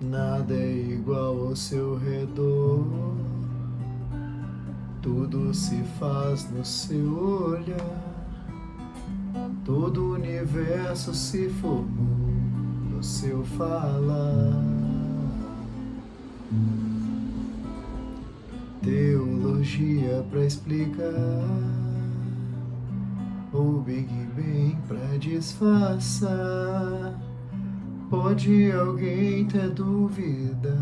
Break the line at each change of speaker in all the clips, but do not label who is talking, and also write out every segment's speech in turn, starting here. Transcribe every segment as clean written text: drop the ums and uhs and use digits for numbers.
Nada é igual ao seu redor, tudo se faz no seu olhar, todo o universo se formou no seu falar. Teologia pra explicar, o Big Bang pra disfarçar. Pode alguém ter dúvida?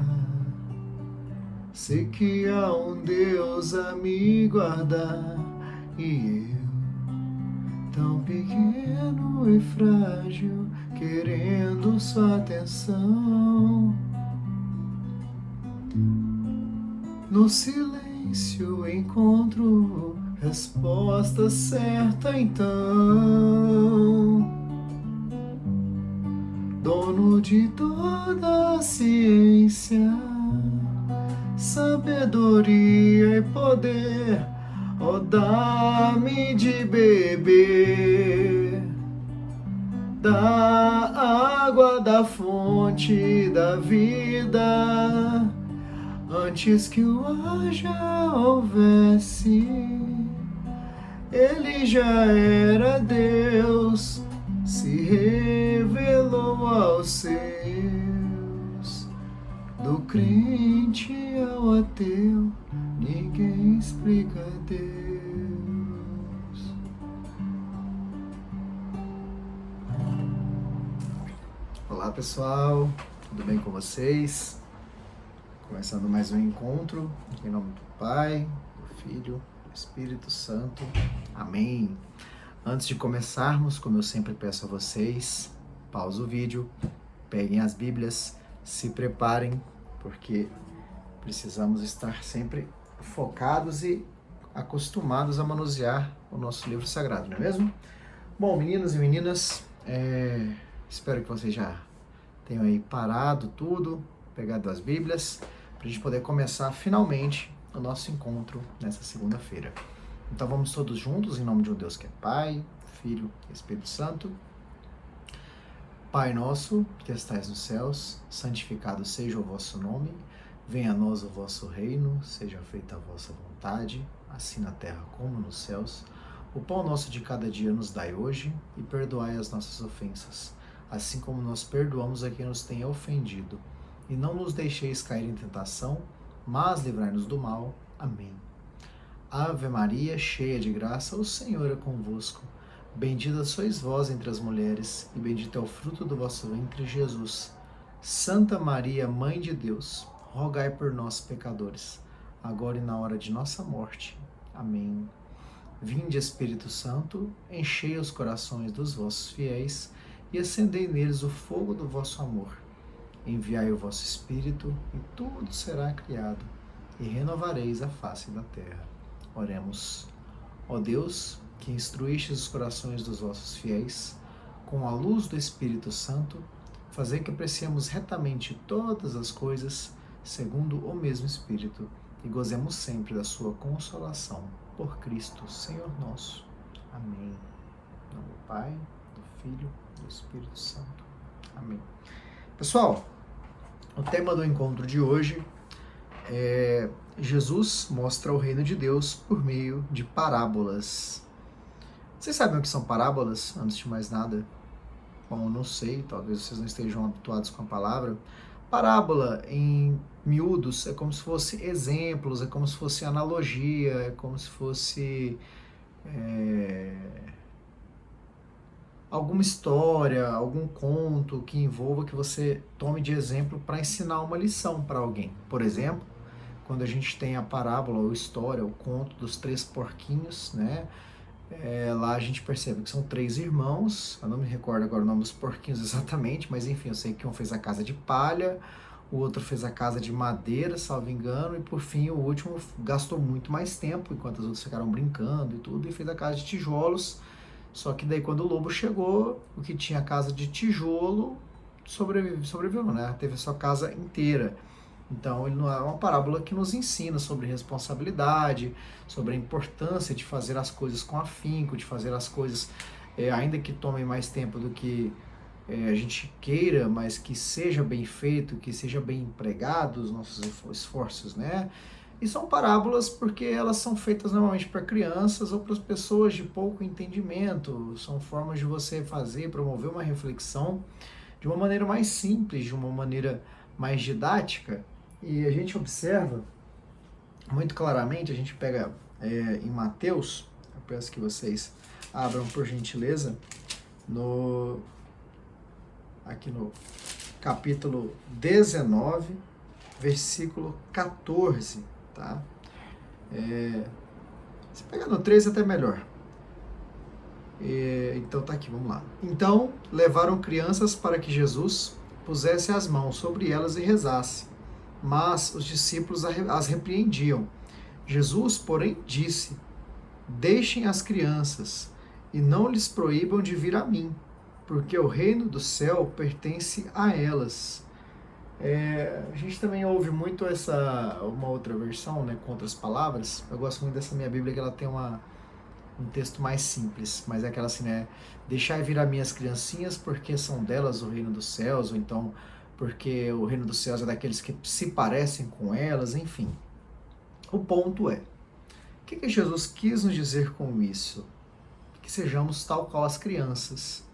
Sei que há um Deus a me guardar, e eu, tão pequeno e frágil, querendo sua atenção. No silêncio encontro resposta certa então. Dono de toda a ciência, sabedoria e poder, ó, dá-me de beber da água da fonte da vida. Antes que o ar já houvesse, ele já era Deus, se revelou aos seus. Do crente ao ateu, ninguém explica Deus. Olá pessoal, tudo bem com vocês? Começando mais um encontro, em nome do Pai, do Filho, do Espírito Santo. Amém. Antes de começarmos, como eu sempre peço a vocês, pausa o vídeo, peguem as Bíblias, se preparem, porque precisamos estar sempre focados e acostumados a manusear o nosso livro sagrado, não é mesmo? Bom, meninos e meninas, espero que vocês já tenham aí parado tudo, pegado as Bíblias, para a gente poder começar finalmente o nosso encontro nessa segunda-feira. Então vamos todos juntos, em nome de um Deus que é Pai, Filho e Espírito Santo. Pai nosso, que estais nos céus, santificado seja o vosso nome, venha a nós o vosso reino, seja feita a vossa vontade, assim na terra como nos céus. O pão nosso de cada dia nos dai hoje, e perdoai as nossas ofensas, assim como nós perdoamos a quem nos tem ofendido. E não nos deixeis cair em tentação, mas livrai-nos do mal. Amém. Ave Maria, cheia de graça, o Senhor é convosco. Bendita sois vós entre as mulheres, e bendito é o fruto do vosso ventre, Jesus. Santa Maria, Mãe de Deus, rogai por nós, pecadores, agora e na hora de nossa morte. Amém. Vinde, Espírito Santo, enchei os corações dos vossos fiéis, e acendei neles o fogo do vosso amor. Enviai o vosso Espírito, e tudo será criado, e renovareis a face da terra. Oremos. Ó Deus, que instruístes os corações dos vossos fiéis, com a luz do Espírito Santo, fazei que apreciemos retamente todas as coisas, segundo o mesmo Espírito, e gozemos sempre da sua consolação. Por Cristo, Senhor nosso. Amém. Em nome do Pai, do Filho e do Espírito Santo. Amém. Pessoal, o tema do encontro de hoje é Jesus mostra o reino de Deus por meio de parábolas. Vocês sabem o que são parábolas, antes de mais nada? Bom, eu não sei, talvez vocês não estejam habituados com a palavra. Parábola, em miúdos, é como se fosse exemplos, é como se fosse analogia, é como se fosse alguma história, algum conto que envolva que você tome de exemplo para ensinar uma lição para alguém. Por exemplo, quando a gente tem a parábola ou história, o conto dos 3 porquinhos, né? Lá a gente percebe que são 3 irmãos, eu não me recordo agora o nome dos porquinhos exatamente, mas enfim, eu sei que um fez a casa de palha, o outro fez a casa de madeira, salvo engano, e por fim o último gastou muito mais tempo, enquanto os outros ficaram brincando e tudo, e fez a casa de tijolos. Só que daí quando o lobo chegou, o que tinha a casa de tijolo sobreviveu, né? Teve a sua casa inteira. Então ele não é uma parábola que nos ensina sobre responsabilidade, sobre a importância de fazer as coisas com afinco, de fazer as coisas, ainda que tomem mais tempo do que a gente queira, mas que seja bem feito, que seja bem empregado os nossos esforços, né? E são parábolas porque elas são feitas normalmente para crianças ou para as pessoas de pouco entendimento. São formas de você fazer, promover uma reflexão de uma maneira mais simples, de uma maneira mais didática. E a gente observa muito claramente, a gente pega em Mateus, eu peço que vocês abram por gentileza, aqui no capítulo 19, versículo 14, tá? Se pegar no 13 até melhor. Então tá aqui, vamos lá. Então levaram crianças para que Jesus pusesse as mãos sobre elas e rezasse. Mas os discípulos as repreendiam. Jesus, porém, disse: Deixem as crianças e não lhes proíbam de vir a mim, porque o reino do céu pertence a elas. A gente também ouve muito uma outra versão, né, com outras palavras. Eu gosto muito dessa minha Bíblia, que ela tem um texto mais simples, mas é aquela assim, né? Deixai vir a minhas criancinhas, porque são delas o reino dos céus, ou então porque o reino dos céus é daqueles que se parecem com elas, enfim. O ponto é, o que Jesus quis nos dizer com isso? Que sejamos tal qual as crianças.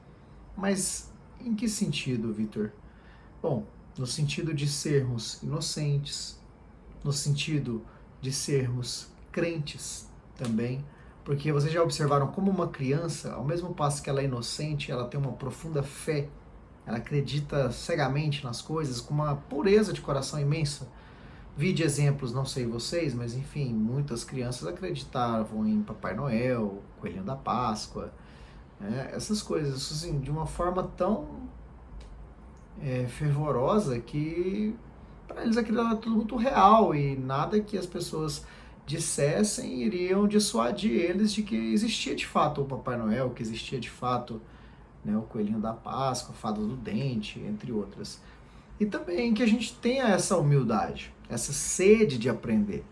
Mas em que sentido, Vitor? Bom, no sentido de sermos inocentes, no sentido de sermos crentes também, porque vocês já observaram como uma criança, ao mesmo passo que ela é inocente, ela tem uma profunda fé, ela acredita cegamente nas coisas, com uma pureza de coração imensa. Vi de exemplos, não sei vocês, mas enfim, muitas crianças acreditavam em Papai Noel, Coelhinho da Páscoa, né? Essas coisas, assim, de uma forma tão fervorosa que para eles aquilo era tudo muito real e nada que as pessoas dissessem iriam dissuadir eles de que existia de fato o Papai Noel, que existia de fato, né, o Coelhinho da Páscoa, a Fada do Dente, entre outras. E também que a gente tenha essa humildade, essa sede de aprender.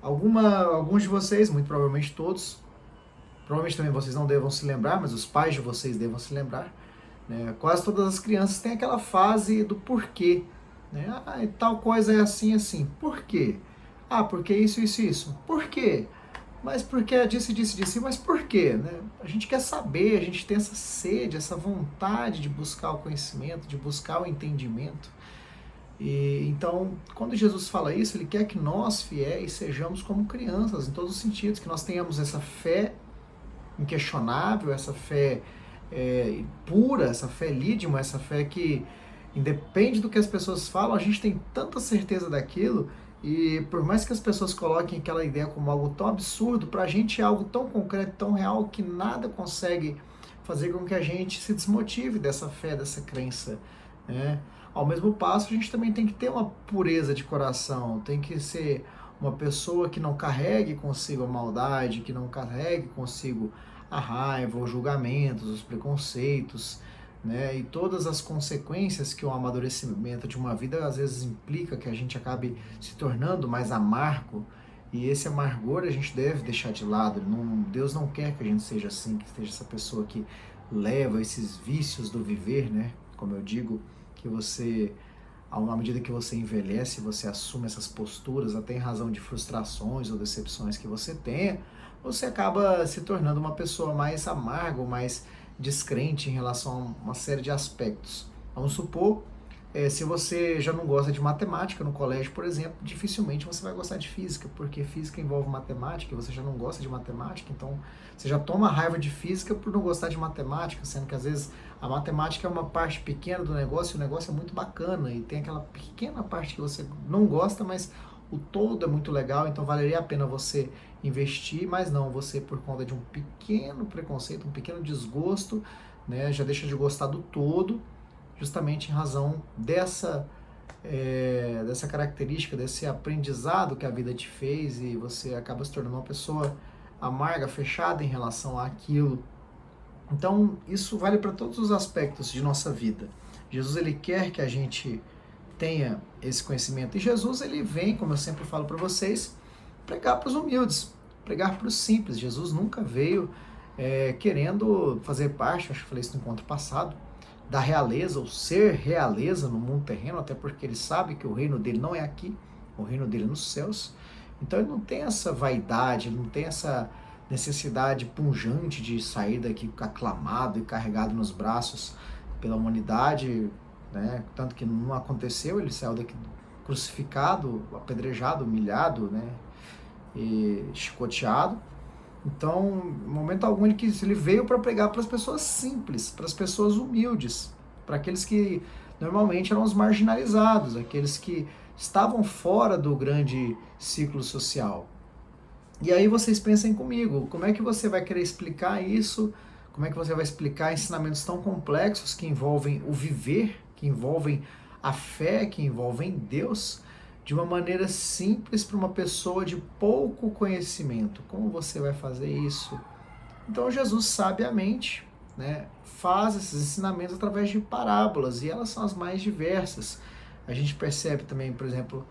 Alguns de vocês, muito provavelmente todos, provavelmente também vocês não devam se lembrar, mas os pais de vocês devam se lembrar, né? Quase todas as crianças têm aquela fase do porquê, né? Tal coisa é assim, assim. Por quê? Porque isso. Por quê? Mas porque disse, mas por quê? Né? A gente quer saber, a gente tem essa sede, essa vontade de buscar o conhecimento, de buscar o entendimento. E então, quando Jesus fala isso, ele quer que nós, fiéis, sejamos como crianças, em todos os sentidos, que nós tenhamos essa fé inquestionável, essa fé pura, essa fé lídima, essa fé que, independe do que as pessoas falam, a gente tem tanta certeza daquilo, e por mais que as pessoas coloquem aquela ideia como algo tão absurdo, pra gente é algo tão concreto, tão real, que nada consegue fazer com que a gente se desmotive dessa fé, dessa crença, né? Ao mesmo passo, a gente também tem que ter uma pureza de coração, tem que ser uma pessoa que não carregue consigo a maldade, que não carregue consigo a raiva, os julgamentos, os preconceitos, né? E todas as consequências que o amadurecimento de uma vida às vezes implica, que a gente acabe se tornando mais amargo, e esse amargor a gente deve deixar de lado. Deus não quer que a gente seja assim, que seja essa pessoa que leva esses vícios do viver, né? Como eu digo, que você, à medida que você envelhece, você assume essas posturas, até em razão de frustrações ou decepções que você tenha, você acaba se tornando uma pessoa mais amarga, ou mais descrente em relação a uma série de aspectos. Vamos supor, se você já não gosta de matemática no colégio, por exemplo, dificilmente você vai gostar de física, porque física envolve matemática e você já não gosta de matemática, então você já toma raiva de física por não gostar de matemática, sendo que às vezes a matemática é uma parte pequena do negócio e o negócio é muito bacana e tem aquela pequena parte que você não gosta, mas o todo é muito legal, então valeria a pena você investir, mas não, você por conta de um pequeno preconceito, um pequeno desgosto, né, já deixa de gostar do todo, justamente em razão dessa característica, desse aprendizado que a vida te fez, e você acaba se tornando uma pessoa amarga, fechada em relação àquilo. Então, isso vale para todos os aspectos de nossa vida. Jesus, ele quer que a gente tenha esse conhecimento. E Jesus, ele vem, como eu sempre falo para vocês, pregar para os humildes, pregar para os simples. Jesus nunca veio querendo fazer parte, acho que falei isso no encontro passado, da realeza, ou ser realeza no mundo terreno, até porque ele sabe que o reino dele não é aqui, o reino dele é nos céus. Então ele não tem essa vaidade, ele não tem essa necessidade punjante de sair daqui aclamado e carregado nos braços pela humanidade, né? Tanto que não aconteceu, ele saiu daqui crucificado, apedrejado, humilhado, né? E chicoteado. Então, em momento algum, ele veio para pregar para as pessoas simples, para as pessoas humildes, para aqueles que normalmente eram os marginalizados, aqueles que estavam fora do grande ciclo social. E aí vocês pensem comigo, como é que você vai querer explicar isso? Como é que você vai explicar ensinamentos tão complexos que envolvem o viver, que envolvem a fé, que envolvem Deus, de uma maneira simples para uma pessoa de pouco conhecimento? Como você vai fazer isso? Então Jesus sabiamente, né, faz esses ensinamentos através de parábolas, e elas são as mais diversas. A gente percebe também, por exemplo,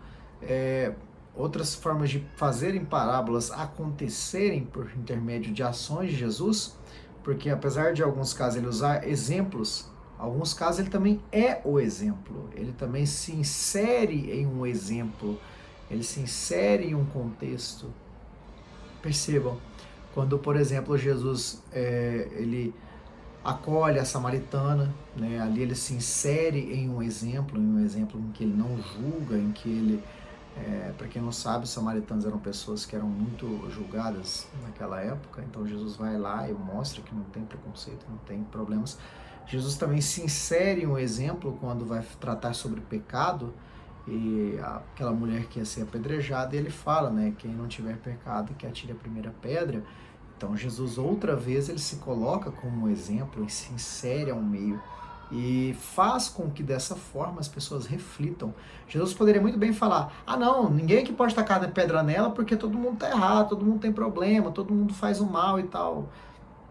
outras formas de fazerem parábolas acontecerem por intermédio de ações de Jesus, porque apesar de alguns casos ele usar exemplos, alguns casos ele também é o exemplo, ele também se insere em um exemplo, ele se insere em um contexto. Percebam, quando, por exemplo, Jesus ele acolhe a samaritana, né, ali ele se insere em um exemplo em que ele não julga, em que ele, para quem não sabe, os samaritanos eram pessoas que eram muito julgadas naquela época, então Jesus vai lá e mostra que não tem preconceito, não tem problemas. Jesus também se insere em um exemplo quando vai tratar sobre pecado, e aquela mulher que ia ser apedrejada, e ele fala, né, quem não tiver pecado que atire a primeira pedra. Então Jesus outra vez ele se coloca como um exemplo e se insere ao meio e faz com que dessa forma as pessoas reflitam. Jesus poderia muito bem falar, não, ninguém aqui pode tacar pedra nela porque todo mundo está errado, todo mundo tem problema, todo mundo faz o mal e tal.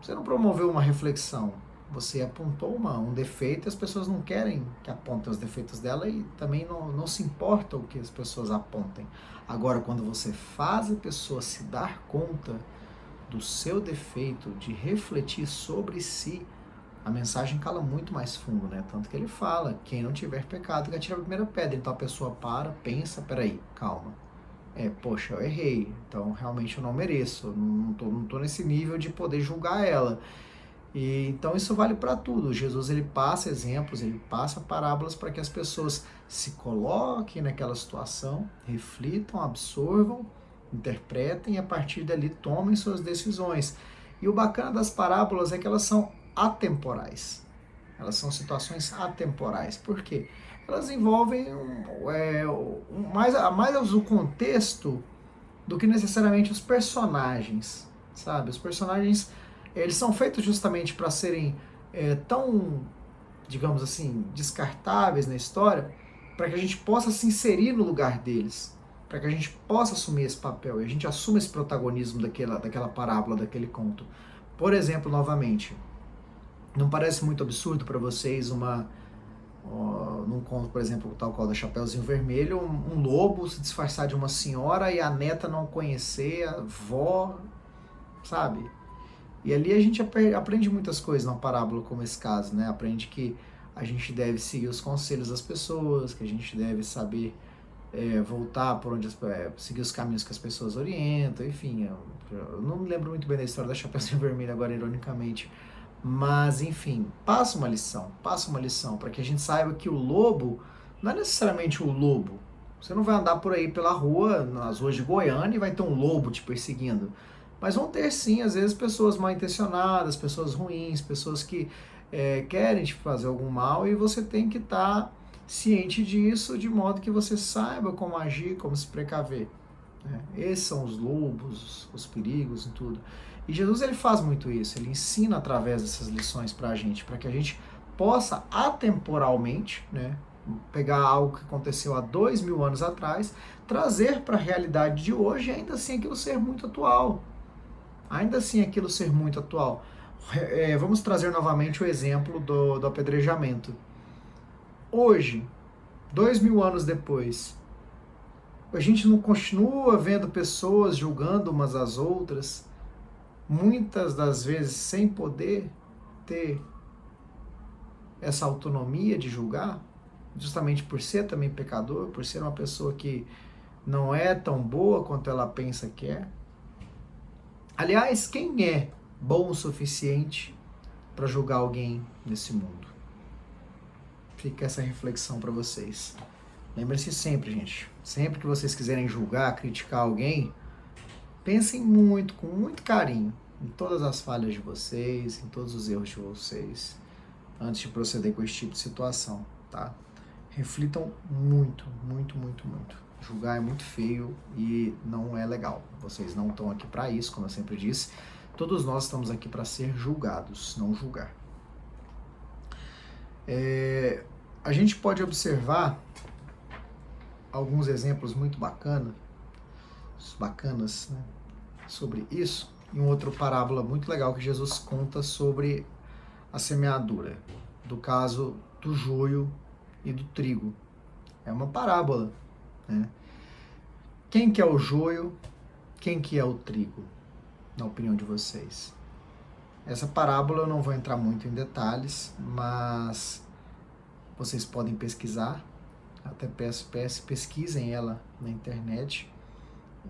Você não promoveu uma reflexão, você apontou um defeito e as pessoas não querem que apontem os defeitos dela e também não se importa o que as pessoas apontem. Agora, quando você faz a pessoa se dar conta do seu defeito, de refletir sobre si, a mensagem cala muito mais fundo, né? Tanto que ele fala, quem não tiver pecado, que atire a primeira pedra. Então a pessoa pensa, peraí, calma. Poxa, eu errei, então realmente eu não mereço, eu não tô nesse nível de poder julgar ela. E então isso vale para tudo. Jesus ele passa exemplos, ele passa parábolas para que as pessoas se coloquem naquela situação, reflitam, absorvam, interpretem e a partir dali tomem suas decisões. E o bacana das parábolas é que elas são atemporais. Elas são situações atemporais. Por quê? Elas envolvem mais o contexto do que necessariamente os personagens, sabe? Os personagens eles são feitos justamente para serem tão, digamos assim, descartáveis na história, para que a gente possa se inserir no lugar deles, para que a gente possa assumir esse papel, e a gente assuma esse protagonismo daquela parábola, daquele conto. Por exemplo, novamente, não parece muito absurdo para vocês num conto, por exemplo, tal qual da Chapeuzinho Vermelho, um lobo se disfarçar de uma senhora e a neta não conhecer a vó, sabe? E ali a gente aprende muitas coisas numa parábola como esse caso, né? Aprende que a gente deve seguir os conselhos das pessoas, que a gente deve saber voltar por onde seguir os caminhos que as pessoas orientam, enfim. Eu não me lembro muito bem da história da Chapeuzinho Vermelho agora, ironicamente. Mas, enfim, passa uma lição para que a gente saiba que o lobo não é necessariamente o lobo. Você não vai andar por aí pela rua, nas ruas de Goiânia, e vai ter um lobo te perseguindo. Mas vão ter sim, às vezes, pessoas mal intencionadas, pessoas ruins, pessoas que querem te fazer algum mal, e você tem que estar ciente disso, de modo que você saiba como agir, como se precaver. Esses são os lobos, os perigos e tudo. E Jesus ele faz muito isso, ele ensina através dessas lições para que a gente possa atemporalmente, né, pegar algo que aconteceu há 2000 anos atrás, trazer para a realidade de hoje e ainda assim aquilo ser muito atual. Vamos trazer novamente o exemplo do apedrejamento. Hoje, 2000 anos depois, a gente não continua vendo pessoas julgando umas às outras, muitas das vezes sem poder ter essa autonomia de julgar, justamente por ser também pecador, por ser uma pessoa que não é tão boa quanto ela pensa que é. Aliás, quem é bom o suficiente para julgar alguém nesse mundo? Fica essa reflexão para vocês. Lembre-se sempre, gente, sempre que vocês quiserem julgar, criticar alguém, pensem muito, com muito carinho, em todas as falhas de vocês, em todos os erros de vocês, antes de proceder com esse tipo de situação, tá? Reflitam muito, muito, muito, muito. Julgar é muito feio e não é legal. Vocês não estão aqui para isso, como eu sempre disse. Todos nós estamos aqui para ser julgados, não julgar. A gente pode observar alguns exemplos muito bacanas, né, sobre isso. E uma outra parábola muito legal que Jesus conta sobre a semeadura, do caso do joio e do trigo. É uma parábola, né? Quem que é o joio? Quem que é o trigo? Na opinião de vocês. Essa parábola eu não vou entrar muito em detalhes, mas vocês podem pesquisar. Até pesquisem ela na internet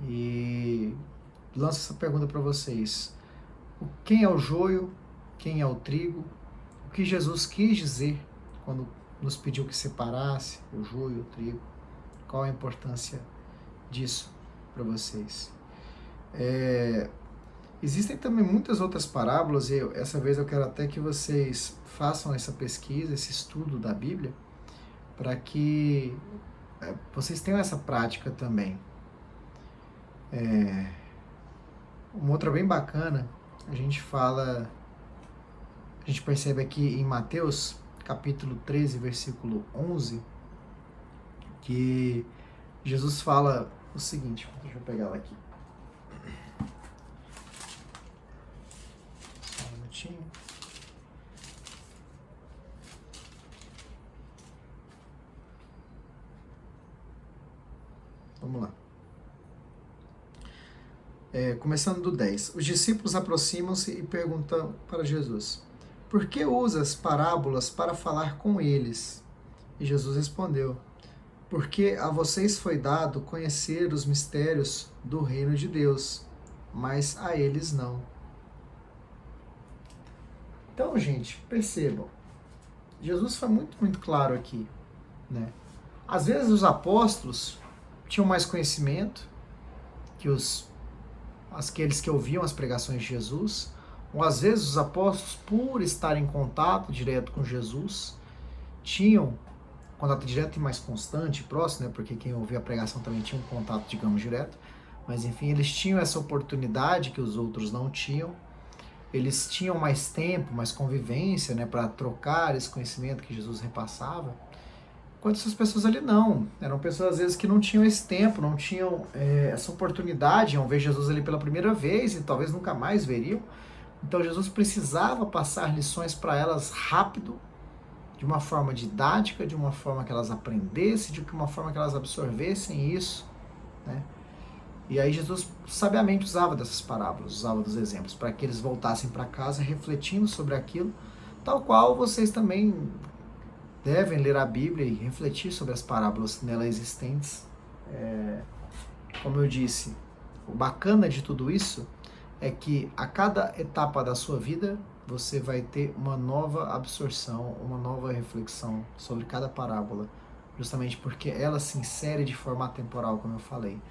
e lanço essa pergunta para vocês. Quem é o joio? Quem é o trigo? O que Jesus quis dizer quando nos pediu que separasse o joio e o trigo? Qual a importância disso para vocês? Existem também muitas outras parábolas e essa vez eu quero até que vocês façam essa pesquisa, esse estudo da Bíblia, para que vocês tenham essa prática também. Uma outra bem bacana, a gente percebe aqui em Mateus, capítulo 13, versículo 11, que Jesus fala o seguinte, deixa eu pegar ela aqui. Só um minutinho. Vamos lá. Começando do 10. Os discípulos aproximam-se e perguntam para Jesus: por que usas parábolas para falar com eles? E Jesus respondeu: porque a vocês foi dado conhecer os mistérios do reino de Deus, mas a eles não. Então, gente, percebam, Jesus foi muito, muito claro aqui, né? Às vezes os apóstolos tinham mais conhecimento que aqueles que ouviam as pregações de Jesus, ou às vezes os apóstolos, por estar em contato direto com Jesus, tinham contato direto e mais constante, próximo, né? Porque quem ouvia a pregação também tinha um contato, digamos, direto. Mas enfim, eles tinham essa oportunidade que os outros não tinham. Eles tinham mais tempo, mais convivência, né, para trocar esse conhecimento que Jesus repassava. Enquanto essas pessoas ali não. Eram pessoas, às vezes, que não tinham esse tempo, não tinham essa oportunidade, iam ver Jesus ali pela primeira vez e talvez nunca mais veriam. Então Jesus precisava passar lições para elas rápido, de uma forma didática, de uma forma que elas aprendessem, de uma forma que elas absorvessem isso, né? E aí Jesus sabiamente usava dessas parábolas, usava dos exemplos, para que eles voltassem para casa refletindo sobre aquilo, tal qual vocês também devem ler a Bíblia e refletir sobre as parábolas nela existentes. Como eu disse, o bacana de tudo isso é que a cada etapa da sua vida você vai ter uma nova absorção, uma nova reflexão sobre cada parábola, justamente porque ela se insere de forma atemporal, como eu falei.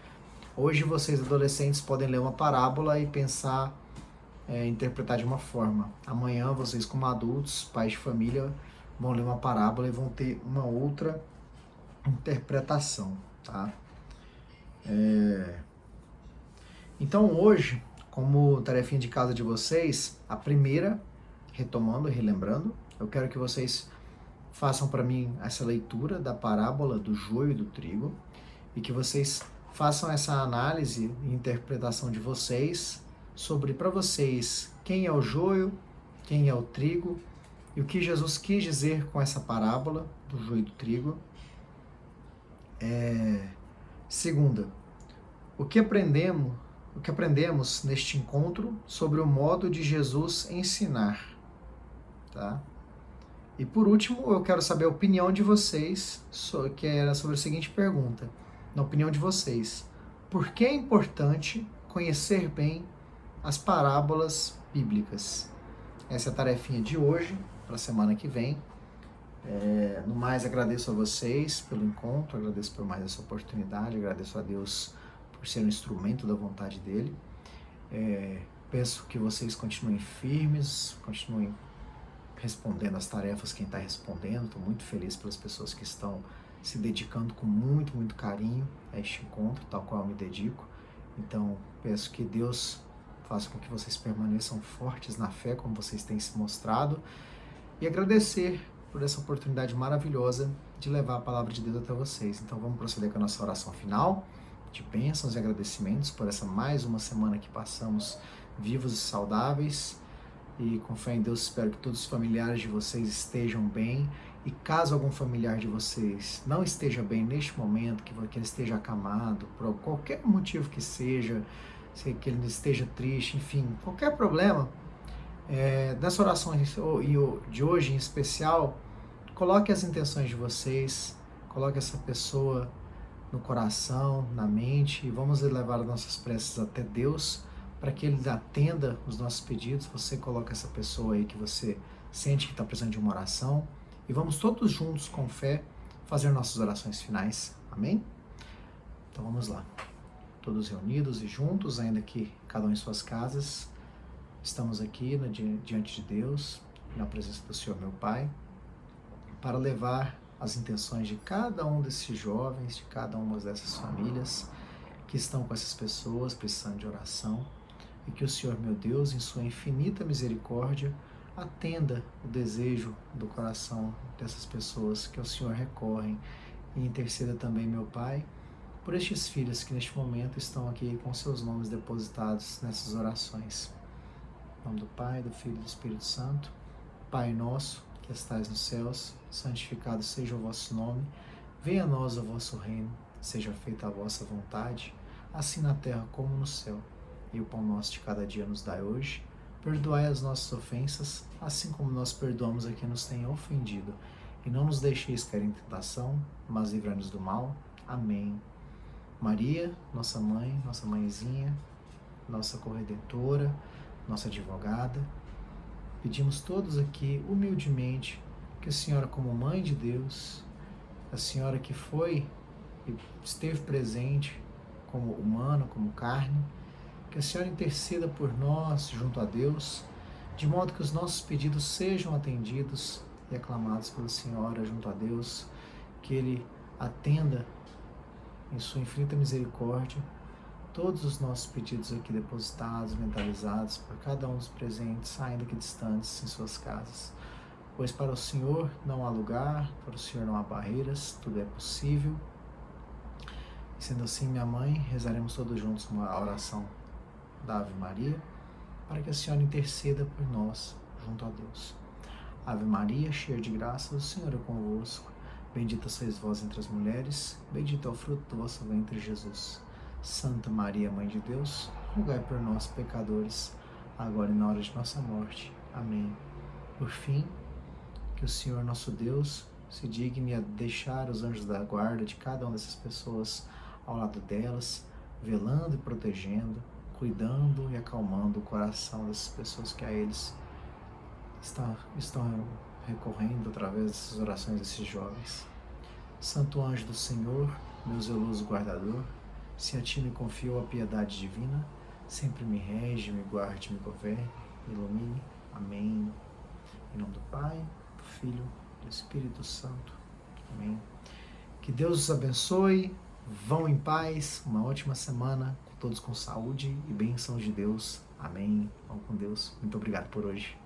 Hoje vocês adolescentes podem ler uma parábola e pensar, interpretar de uma forma. Amanhã vocês como adultos, pais de família, vão ler uma parábola e vão ter uma outra interpretação, tá? Então hoje, como tarefinha de casa de vocês, a primeira, retomando e relembrando, eu quero que vocês façam para mim essa leitura da parábola do joio e do trigo e que vocês façam essa análise e interpretação de vocês sobre, para vocês, quem é o joio, quem é o trigo e o que Jesus quis dizer com essa parábola do joio e do trigo. Segunda, o que aprendemos neste encontro sobre o modo de Jesus ensinar, tá? E por último, eu quero saber a opinião de vocês, que era sobre a seguinte pergunta. Na opinião de vocês, por que é importante conhecer bem as parábolas bíblicas? Essa é a tarefinha de hoje, para a semana que vem. No mais, agradeço a vocês pelo encontro, agradeço por mais essa oportunidade, agradeço a Deus por ser um instrumento da vontade dEle. Peço que vocês continuem firmes, continuem respondendo as tarefas, quem está respondendo. Estou muito feliz pelas pessoas que estão se dedicando com muito, muito carinho a este encontro, tal qual eu me dedico. Então, peço que Deus faça com que vocês permaneçam fortes na fé, como vocês têm se mostrado, e agradecer por essa oportunidade maravilhosa de levar a palavra de Deus até vocês. Então, vamos proceder com a nossa oração final, de bênçãos e agradecimentos por essa mais uma semana que passamos vivos e saudáveis. E com fé em Deus, espero que todos os familiares de vocês estejam bem. E caso algum familiar de vocês não esteja bem neste momento, que ele esteja acamado, por qualquer motivo que seja, que ele esteja triste, enfim, qualquer problema, nessa oração de hoje em especial, coloque as intenções de vocês, coloque essa pessoa no coração, na mente, e vamos levar as nossas preces até Deus, para que Ele atenda os nossos pedidos. Você coloca essa pessoa aí que você sente que está precisando de uma oração, e vamos todos juntos, com fé, fazer nossas orações finais. Amém? Então vamos lá. Todos reunidos e juntos, ainda que cada um em suas casas, estamos aqui diante de Deus, na presença do Senhor, meu Pai, para levar as intenções de cada um desses jovens, de cada uma dessas famílias que estão com essas pessoas precisando de oração, e que o Senhor, meu Deus, em sua infinita misericórdia, atenda o desejo do coração dessas pessoas que ao Senhor recorrem, e interceda também, meu Pai, por estes filhos que neste momento estão aqui com seus nomes depositados nessas orações. Em nome do Pai, do Filho e do Espírito Santo. Pai nosso, que estais nos céus, santificado seja o vosso nome, venha a nós o vosso reino, seja feita a vossa vontade, assim na terra como no céu. E o pão nosso de cada dia nos dai hoje. Perdoai as nossas ofensas, assim como nós perdoamos a quem nos tem ofendido. E não nos deixeis cair em tentação, mas livrai-nos do mal. Amém. Maria, nossa mãe, nossa mãezinha, nossa corredentora, nossa advogada, pedimos todos aqui, humildemente, que a Senhora, como Mãe de Deus, a Senhora que foi e esteve presente como humana, como carne, que a Senhora interceda por nós junto a Deus, de modo que os nossos pedidos sejam atendidos e aclamados pela Senhora junto a Deus, que Ele atenda em sua infinita misericórdia todos os nossos pedidos aqui depositados, mentalizados por cada um dos presentes, ainda que distantes em suas casas. Pois para o Senhor não há lugar, para o Senhor não há barreiras, tudo é possível. E sendo assim, minha mãe, rezaremos todos juntos uma oração da Ave Maria, para que a Senhora interceda por nós junto a Deus. Ave Maria, cheia de graça, o Senhor é convosco. Bendita sois vós entre as mulheres, bendito é o fruto do vosso ventre, Jesus. Santa Maria, Mãe de Deus, rogai por nós, pecadores, agora e na hora de nossa morte. Amém. Por fim, que o Senhor nosso Deus se digne a deixar os anjos da guarda de cada uma dessas pessoas ao lado delas, velando e protegendo, cuidando e acalmando o coração dessas pessoas que a eles estão recorrendo através dessas orações desses jovens. Santo anjo do Senhor, meu zeloso guardador, se a ti me confio a piedade divina, sempre me rege, me guarde, me governe, me ilumine. Amém. Em nome do Pai, do Filho e do Espírito Santo. Amém. Que Deus os abençoe, vão em paz, uma ótima semana, todos com saúde e bênçãos de Deus. Amém. Vão com Deus. Muito obrigado por hoje.